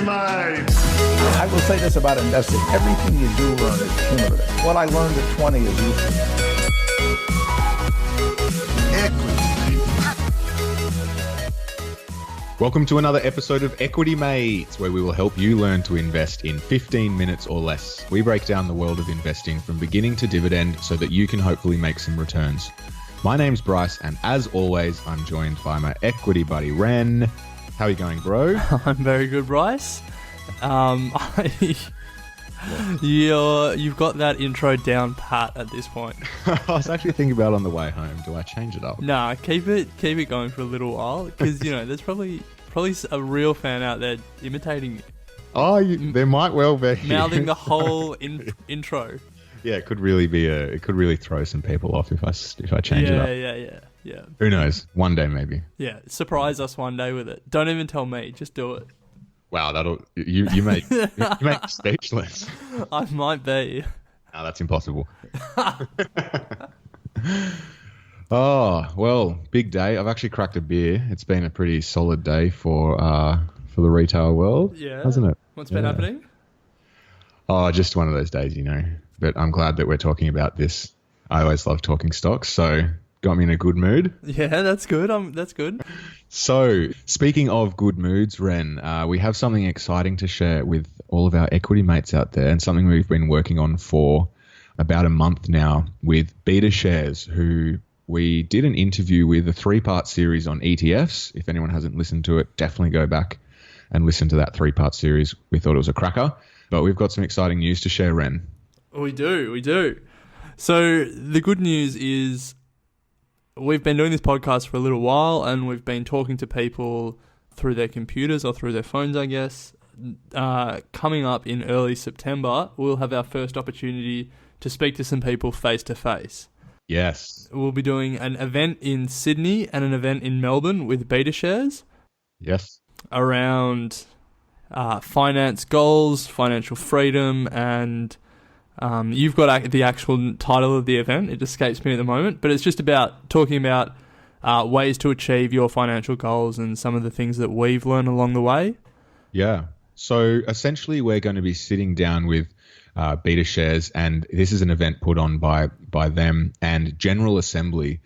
mates. I will say this about investing. Everything you do learn is cumulative. What I learned at 20 is useful. Welcome to another episode of Equity Mates, where we will help you learn to invest in 15 minutes or less. We break down the world of investing from beginning to dividend so that you can hopefully make some returns. My name's Bryce, and as always, I'm joined by my equity buddy, Ren. How are you going, bro? I'm very good, Bryce. You've got that intro down pat at this point. I was actually thinking about on the way home, do I change it up? Nah, keep it going for a little while, because there's probably a real fan out there imitating you. Oh, there might well be. Mouthing the whole intro. Yeah, it could really throw some people off if I change it up. Yeah. Who knows? One day maybe. Yeah, surprise us one day with it. Don't even tell me, just do it. Wow, you make me speechless. I might be. No, that's impossible. Oh, well, big day. I've actually cracked a beer. It's been a pretty solid day for the retail world, hasn't it? What's been happening? Oh, just one of those days, But I'm glad that we're talking about this. I always love talking stocks, so got me in a good mood. Yeah, that's good. That's good. So, speaking of good moods, Ren, we have something exciting to share with all of our equity mates out there, and something we've been working on for about a month now with BetaShares, who we did an interview with, a 3-part series on ETFs. If anyone hasn't listened to it, definitely go back and listen to that 3-part series. We thought it was a cracker, but we've got some exciting news to share, Ren. We do. So the good news is we've been doing this podcast for a little while, and we've been talking to people through their computers or through their phones, I guess. Coming up in early September, we'll have our first opportunity to speak to some people face to face. Yes. We'll be doing an event in Sydney and an event in Melbourne with BetaShares. Yes. Around finance goals, financial freedom, and you've got the actual title of the event. It escapes me at the moment, but it's just about talking about ways to achieve your financial goals and some of the things that we've learned along the way. Yeah. So essentially, we're going to be sitting down with BetaShares, and this is an event put on by them and General Assembly,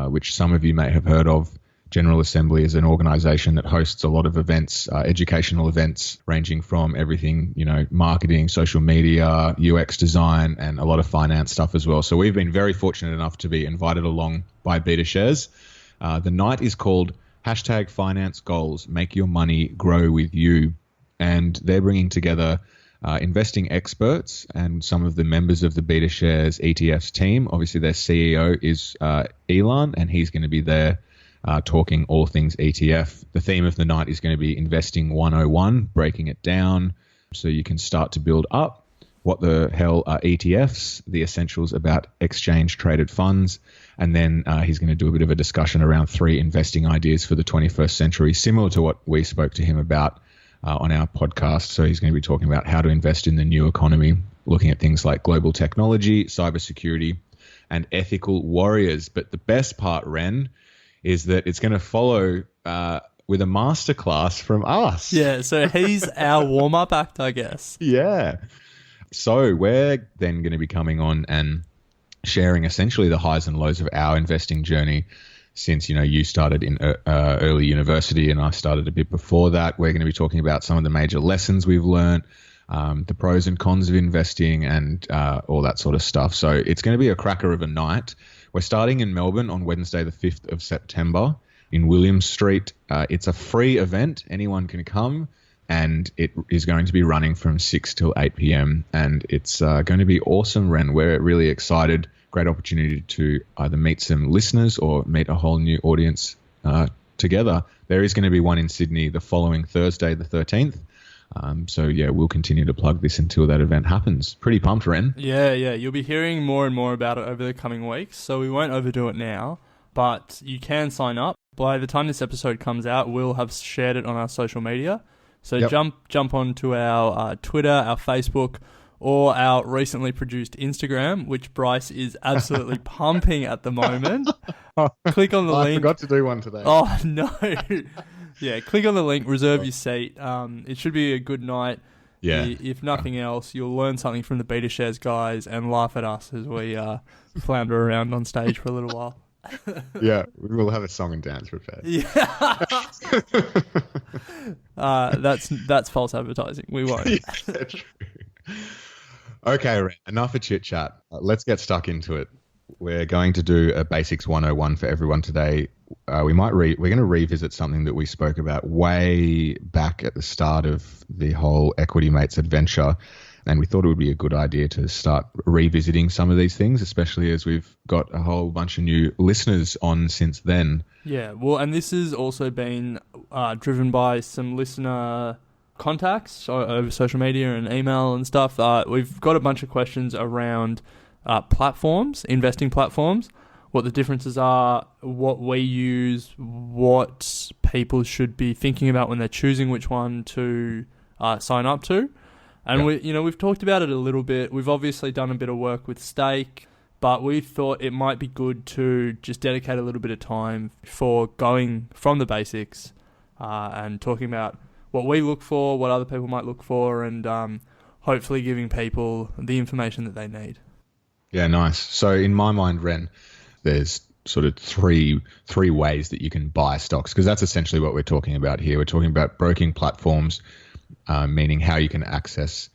which some of you may have heard of. General Assembly is an organization that hosts a lot of events, educational events, ranging from everything, marketing, social media, UX design, and a lot of finance stuff as well. So we've been very fortunate enough to be invited along by BetaShares. The night is called #FinanceGoals, Make Your Money Grow With You. And they're bringing together investing experts and some of the members of the BetaShares ETFs team. Obviously, their CEO is Elon, and he's going to be there talking all things ETF. The theme of the night is going to be Investing 101, breaking it down so you can start to build up. What the hell are ETFs? The essentials about exchange-traded funds. And then he's going to do a bit of a discussion around 3 investing ideas for the 21st century, similar to what we spoke to him about on our podcast. So he's going to be talking about how to invest in the new economy, looking at things like global technology, cybersecurity, and ethical warriors. But the best part, Ren, is that it's going to follow with a masterclass from us. Yeah, so he's our warm-up act, I guess. Yeah. So we're then going to be coming on and sharing essentially the highs and lows of our investing journey since, you started in early university and I started a bit before that. We're going to be talking about some of the major lessons we've learned, the pros and cons of investing, and all that sort of stuff. So it's going to be a cracker of a night. We're starting in Melbourne on Wednesday, the 5th of September in William Street. It's a free event. Anyone can come, and it is going to be running from 6 till 8 p.m. And it's going to be awesome, Ren. We're really excited. Great opportunity to either meet some listeners or meet a whole new audience together. There is going to be one in Sydney the following Thursday, the 13th. We'll continue to plug this until that event happens. Pretty pumped, Ren. Yeah. You'll be hearing more and more about it over the coming weeks, so we won't overdo it now, but you can sign up. By the time this episode comes out, we'll have shared it on our social media. So jump onto our Twitter, our Facebook, or our recently produced Instagram, which Bryce is absolutely pumping at the moment. Click on the link. I forgot to do one today. Oh, no. Yeah, click on the link, reserve your seat. It should be a good night. Yeah. If nothing else, you'll learn something from the BetaShares guys and laugh at us as we flounder around on stage for a little while. Yeah, we'll have a song and dance prepared. Yeah. That's false advertising. We won't. Yeah, true. Okay, Ren, enough of chit chat. Let's get stuck into it. We're going to do a Basics 101 for everyone today. We're going to revisit something that we spoke about way back at the start of the whole Equity Mates adventure, and we thought it would be a good idea to start revisiting some of these things, especially as we've got a whole bunch of new listeners on since then. Yeah, well, and this has also been driven by some listener contacts over social media and email and stuff. We've got a bunch of questions around platforms, investing platforms, what the differences are, what we use, what people should be thinking about when they're choosing which one to sign up to. And we've talked about it a little bit. We've obviously done a bit of work with Stake, but we thought it might be good to just dedicate a little bit of time for going from the basics and talking about what we look for, what other people might look for, and hopefully giving people the information that they need. Yeah, nice. So in my mind, Ren, there's sort of three ways that you can buy stocks, because that's essentially what we're talking about here. We're talking about broking platforms, meaning how you can access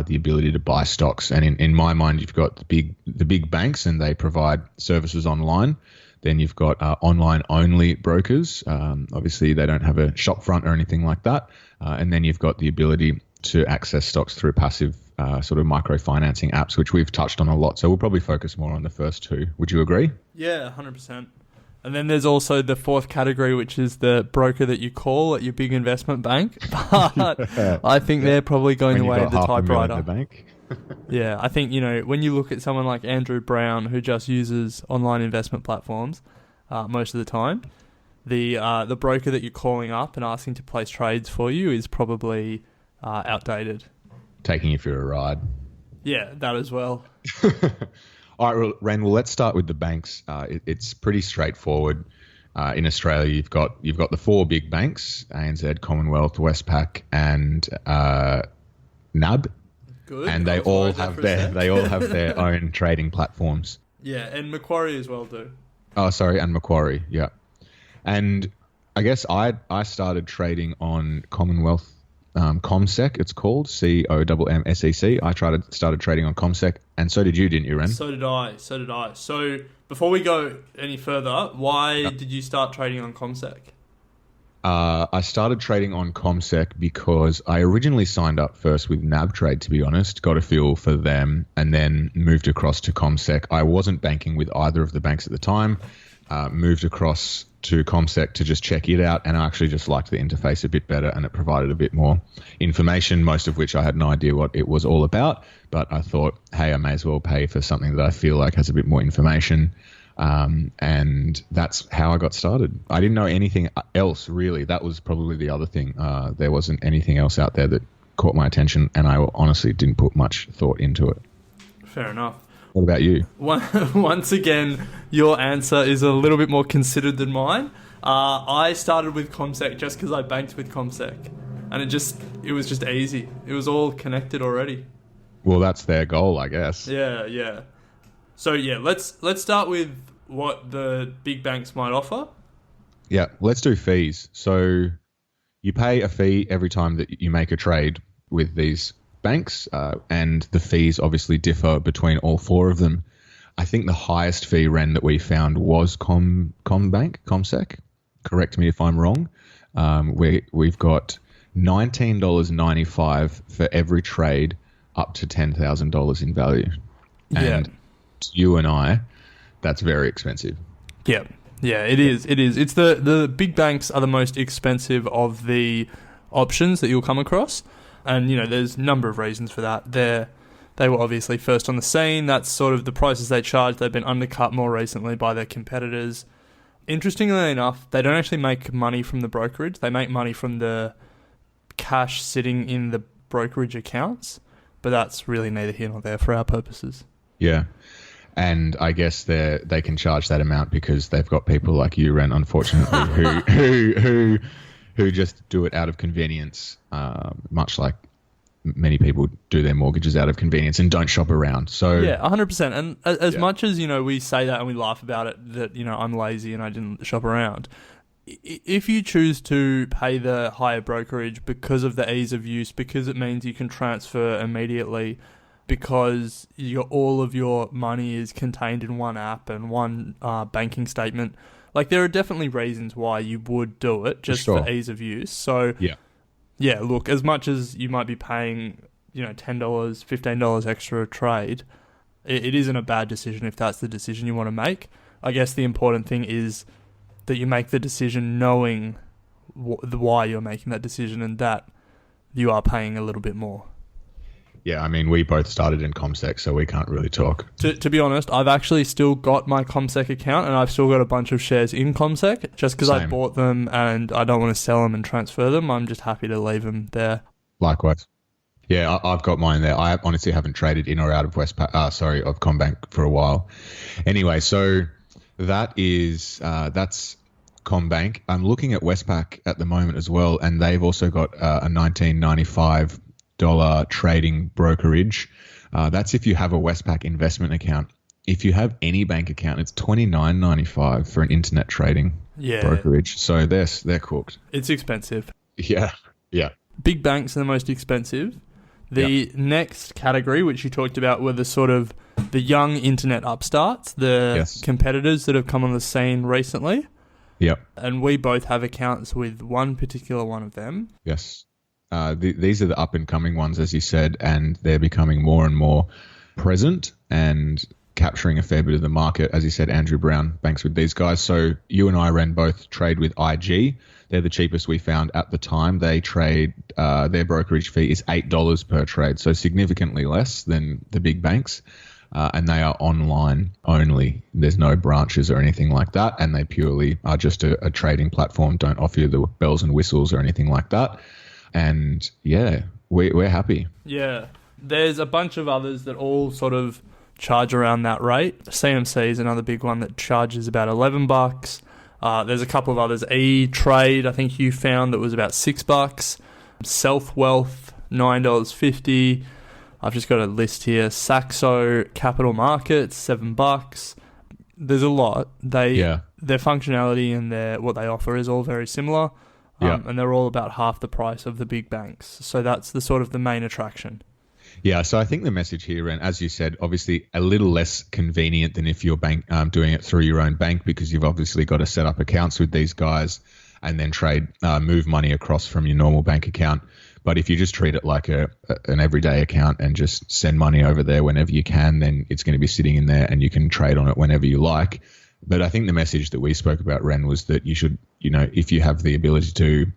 the ability to buy stocks. And in my mind, you've got the big banks, and they provide services online. Then you've got online-only brokers. Obviously, they don't have a shop front or anything like that. And then you've got the ability to access stocks through passive sort of microfinancing apps, which we've touched on a lot. So we'll probably focus more on the first two. Would you agree? Yeah, 100%. And then there's also the fourth category, which is the broker that you call at your big investment bank. But I think they're probably going the way of the typewriter. Bank. Yeah, I think, when you look at someone like Andrew Brown, who just uses online investment platforms most of the time, the broker that you're calling up and asking to place trades for you is probably outdated. Taking you for a ride. Yeah, that as well. All right, Ren, well, let's start with the banks. It's pretty straightforward. In Australia, you've got the four big banks: ANZ, Commonwealth, Westpac, and NAB. Good. And they all have their own trading platforms. Yeah, and Macquarie as well do. Oh, sorry, and Macquarie, yeah. And I guess I started trading on Commonwealth CommSec, it's called, COMMSEC. I started trading on CommSec, and so did you, didn't you, Ren? So did I. So before we go any further, why did you start trading on CommSec? I started trading on CommSec because I originally signed up first with NabTrade, to be honest, got a feel for them, and then moved across to CommSec. I wasn't banking with either of the banks at the time, moved across to CommSec to just check it out, and I actually just liked the interface a bit better, and it provided a bit more information, most of which I had no idea what it was all about, but I thought, hey, I may as well pay for something that I feel like has a bit more information, and that's how I got started. I didn't know anything else, really. That was probably the other thing. There wasn't anything else out there that caught my attention, and I honestly didn't put much thought into it. Fair enough. What about you? Once again, your answer is a little bit more considered than mine. I started with CommSec just because I banked with CommSec, and it was just easy. It was all connected already. Well, that's their goal, I guess. Yeah. So yeah, let's start with what the big banks might offer. Yeah, let's do fees. So you pay a fee every time that you make a trade with these banks, and the fees obviously differ between all four of them. I think the highest fee, Ren, that we found was CommSec. Correct me if I'm wrong. We've got $19.95 for every trade up to $10,000 in value. And to you and I, that's very expensive. Yeah, it is. It's the big banks are the most expensive of the options that you'll come across. And, there's a number of reasons for that. They were obviously first on the scene. That's sort of the prices they charge. They've been undercut more recently by their competitors. Interestingly enough, they don't actually make money from the brokerage. They make money from the cash sitting in the brokerage accounts. but that's really neither here nor there for our purposes. Yeah. And I guess they can charge that amount because they've got people like you, Ren, unfortunately, who just do it out of convenience, much like many people do their mortgages out of convenience and don't shop around. So yeah, 100%. And as much as, we say that and we laugh about it, that, I'm lazy and I didn't shop around. If you choose to pay the higher brokerage because of the ease of use, because it means you can transfer immediately, because all of your money is contained in one app and one banking statement, like there are definitely reasons why you would do it just for ease of use. So yeah, look, as much as you might be paying, $10, $15 extra a trade, it isn't a bad decision if that's the decision you want to make. I guess the important thing is that you make the decision knowing why you're making that decision and that you are paying a little bit more. Yeah, I mean, we both started in CommSec, so we can't really talk. To be honest, I've actually still got my CommSec account and I've still got a bunch of shares in CommSec just because I bought them and I don't want to sell them and transfer them. I'm just happy to leave them there. Likewise. Yeah, I've got mine there. I honestly haven't traded in or out of of CommBank for a while. Anyway, so that's CommBank. I'm looking at Westpac at the moment as well, and they've also got a $19.95 trading brokerage. That's if you have a Westpac investment account. If you have any bank account, it's $29.95 for an internet trading brokerage. So they're cooked. It's expensive. Yeah. Big banks are the most expensive. The next category, which you talked about, were the sort of the young internet upstarts, the competitors that have come on the scene recently. Yep. And we both have accounts with one particular one of them. Yes. These are the up-and-coming ones, as you said, and they're becoming more and more present and capturing a fair bit of the market. As you said, Andrew Brown banks with these guys. So you and I, Ren, both trade with IG. They're the cheapest we found at the time. They trade, their brokerage fee is $8 per trade, so significantly less than the big banks. And they are online only. There's no branches or anything like that, and they purely are just a trading platform, don't offer you the bells and whistles or anything like that. And yeah, we're happy. Yeah. There's a bunch of others that all sort of charge around that rate. CMC is another big one that charges about $11. There's a couple of others. E-Trade, I think you found that was about $6. Self Wealth, $9.50. I've just got a list here. Saxo Capital Markets, $7. There's a lot. Their functionality and what they offer is all very similar. And they're all about half the price of the big banks. So that's the sort of the main attraction. Yeah, so I think the message here, and as you said, obviously a little less convenient than if you're doing it through your own bank, because you've obviously got to set up accounts with these guys and then move money across from your normal bank account. But if you just treat it like an everyday account and just send money over there whenever you can, then it's going to be sitting in there and you can trade on it whenever you like. But I think the message that we spoke about, Ren, was that you should, if you have the ability to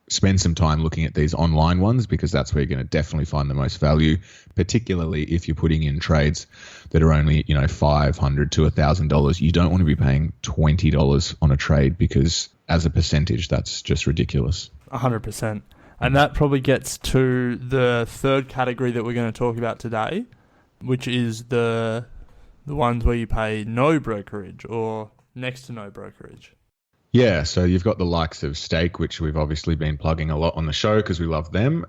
spend some time looking at these online ones, because that's where you're going to definitely find the most value, particularly if you're putting in trades that are only, $500 to $1,000. You don't want to be paying $20 on a trade, because as a percentage, that's just ridiculous. 100%. And that probably gets to the third category that we're going to talk about today, which is the ones where you pay no brokerage or next to no brokerage. Yeah, so you've got the likes of Stake, which we've obviously been plugging a lot on the show because we love them.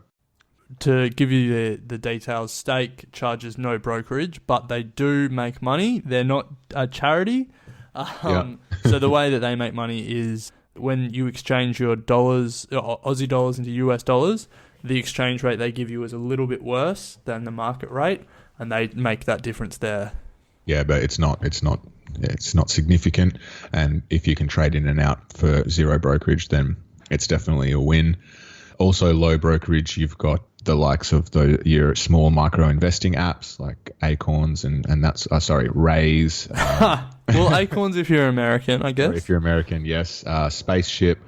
To give you the details, Stake charges no brokerage, but they do make money. They're not a charity. So the way that they make money is when you exchange your dollars, Aussie dollars into US dollars, the exchange rate they give you is a little bit worse than the market rate, and they make that difference there. Yeah, but it's not significant. And if you can trade in and out for zero brokerage, then it's definitely a win. Also, low brokerage, you've got the likes of your small micro investing apps like Acorns and that's Raise. Well, Acorns if you're American, I guess. If you're American, yes. Spaceship.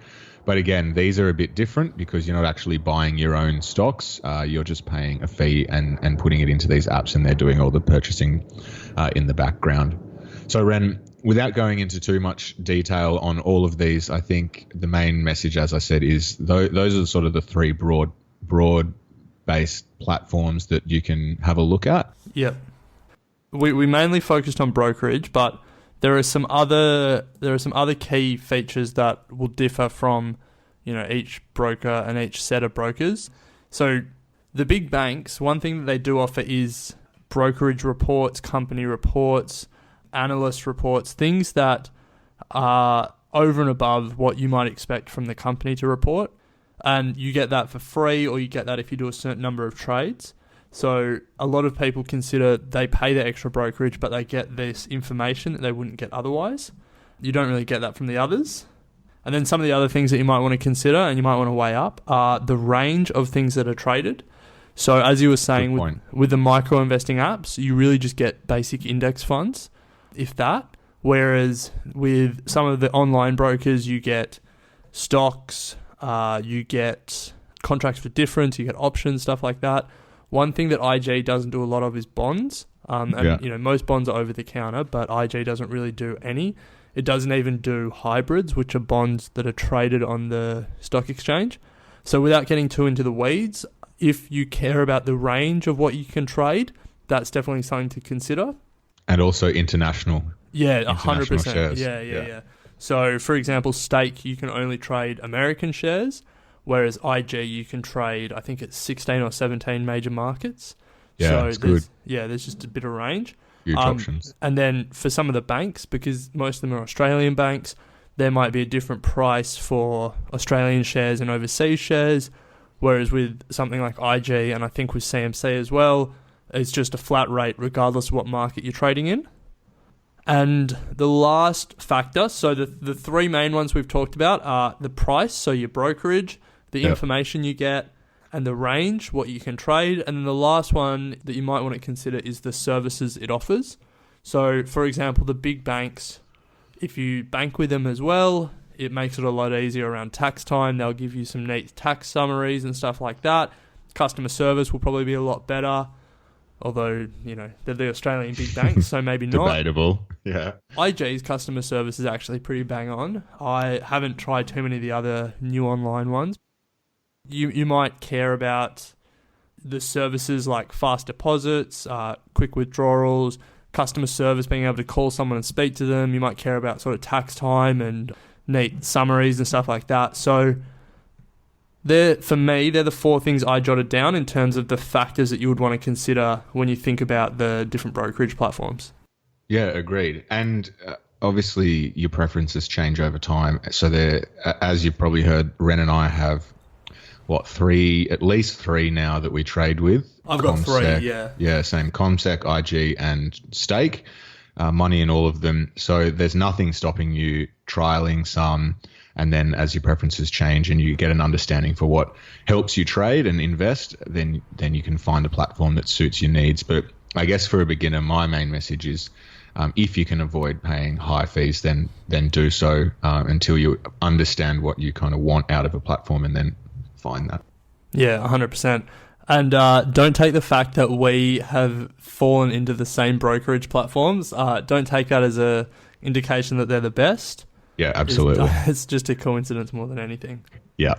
But again, these are a bit different because you're not actually buying your own stocks. You're just paying a fee and putting it into these apps, and they're doing all the purchasing in the background. So, Ren, without going into too much detail on all of these, I think the main message, as I said, is those are sort of the three broad based platforms that you can have a look at? Yep. We mainly focused on brokerage, but there are some other key features that will differ from, each broker and each set of brokers. So the big banks, one thing that they do offer is brokerage reports, company reports, analyst reports, things that are over and above what you might expect from the company to report. And you get that for free, or you get that if you do a certain number of trades. So a lot of people consider they pay the extra brokerage, but they get this information that they wouldn't get otherwise. You don't really get that from the others. And then some of the other things that you might want to consider and you might want to weigh up are the range of things that are traded. So as you were saying, with the micro investing apps, you really just get basic index funds, if that. Whereas with some of the online brokers, you get stocks, you get contracts for difference, you get options, stuff like that. One thing that IG doesn't do a lot of is bonds. Most bonds are over the counter, but IG doesn't really do any. It doesn't even do hybrids, which are bonds that are traded on the stock exchange. So without getting too into the weeds, if you care about the range of what you can trade, that's definitely something to consider. And also international. Yeah, international 100%. shares. Yeah. So, for example, Stake, you can only trade American shares, whereas IG, you can trade, I think it's 16 or 17 major markets. Yeah, so it's good. Yeah, there's just a bit of range. Huge options. And then for some of the banks, because most of them are Australian banks, there might be a different price for Australian shares and overseas shares, whereas with something like IG, and I think with CMC as well, it's just a flat rate regardless of what market you're trading in. And the last factor, so the three main ones we've talked about are the price, so your brokerage, the information you get, and the range, what you can trade. And then the last one that you might want to consider is the services it offers. So, for example, the big banks, if you bank with them as well, it makes it a lot easier around tax time. They'll give you some neat tax summaries and stuff like that. Customer service will probably be a lot better. Although, they're the Australian big banks, so maybe not. Debatable, yeah. IG's customer service is actually pretty bang on. I haven't tried too many of the other new online ones. You might care about the services like fast deposits, quick withdrawals, customer service, being able to call someone and speak to them. You might care about sort of tax time and neat summaries and stuff like that. So for me, they're the four things I jotted down in terms of the factors that you would want to consider when you think about the different brokerage platforms. Yeah, agreed. And obviously your preferences change over time. So as you've probably heard, Ren and I have, at least three now that we trade with. I've got three, yeah. Yeah, same. CommSec, IG, and Stake. Money in all of them. So there's nothing stopping you trialing some, and then as your preferences change and you get an understanding for what helps you trade and invest, then you can find a platform that suits your needs. But I guess for a beginner, my main message is if you can avoid paying high fees, then do so until you understand what you kind of want out of a platform, and then find that. Yeah, 100%. And don't take the fact that we have fallen into the same brokerage platforms. Don't take that as a indication that they're the best. Yeah, absolutely. It's just a coincidence more than anything. Yeah.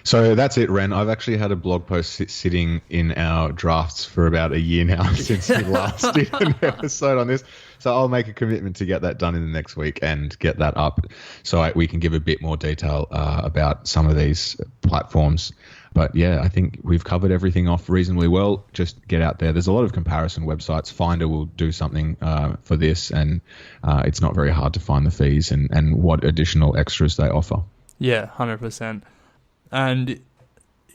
So that's it, Ren. I've actually had a blog post sitting in our drafts for about a year now since we last did an episode on this. So I'll make a commitment to get that done in the next week and get that up so we can give a bit more detail about some of these platforms. But yeah, I think we've covered everything off reasonably well. Just get out there. There's a lot of comparison websites. Finder will do something for this, and it's not very hard to find the fees and what additional extras they offer. Yeah, 100%. And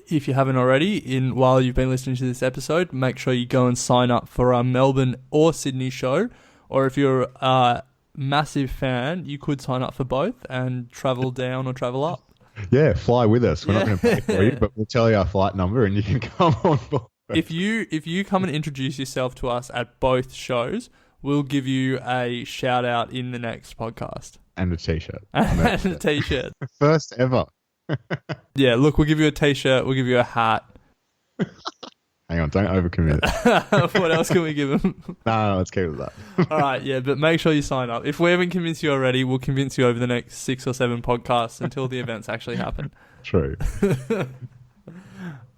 if you haven't already, while you've been listening to this episode, make sure you go and sign up for our Melbourne or Sydney show. Or if you're a massive fan, you could sign up for both and travel down or travel up. Yeah, fly with us. We're not going to pay for you, but we'll tell you our flight number and you can come on board. If you come and introduce yourself to us at both shows, we'll give you a shout out in the next podcast. And a t-shirt. And a t-shirt. First ever. Yeah, look, we'll give you a t-shirt, we'll give you a hat. Hang on, don't overcommit. What else can we give them? No, let's keep it that. All right, yeah, but make sure you sign up. If we haven't convinced you already, we'll convince you over the next 6 or 7 podcasts until the events actually happen. True.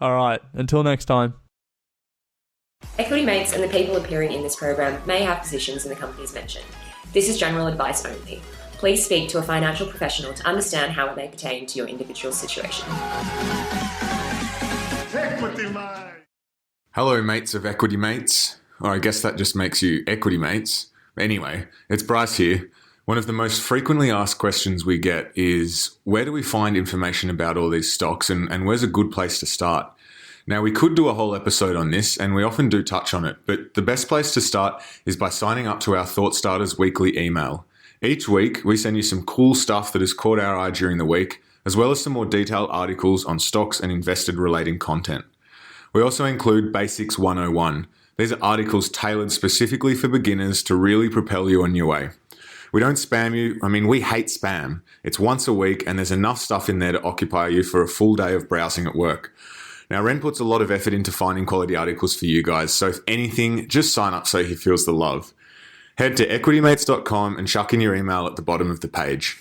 All right. Until next time. Equity Mates and the people appearing in this program may have positions in the companies mentioned. This is general advice only. Please speak to a financial professional to understand how it may pertain to your individual situation. Hello, mates of Equity Mates. Or I guess that just makes you Equity Mates. Anyway, it's Bryce here. One of the most frequently asked questions we get is, where do we find information about all these stocks and where's a good place to start? Now, we could do a whole episode on this, and we often do touch on it, but the best place to start is by signing up to our Thought Starters weekly email. Each week, we send you some cool stuff that has caught our eye during the week, as well as some more detailed articles on stocks and invested-relating content. We also include Basics 101. These are articles tailored specifically for beginners to really propel you on your way. We don't spam you. I mean, we hate spam. It's once a week, and there's enough stuff in there to occupy you for a full day of browsing at work. Now, Ren puts a lot of effort into finding quality articles for you guys, so if anything, just sign up so he feels the love. Head to equitymates.com and chuck in your email at the bottom of the page.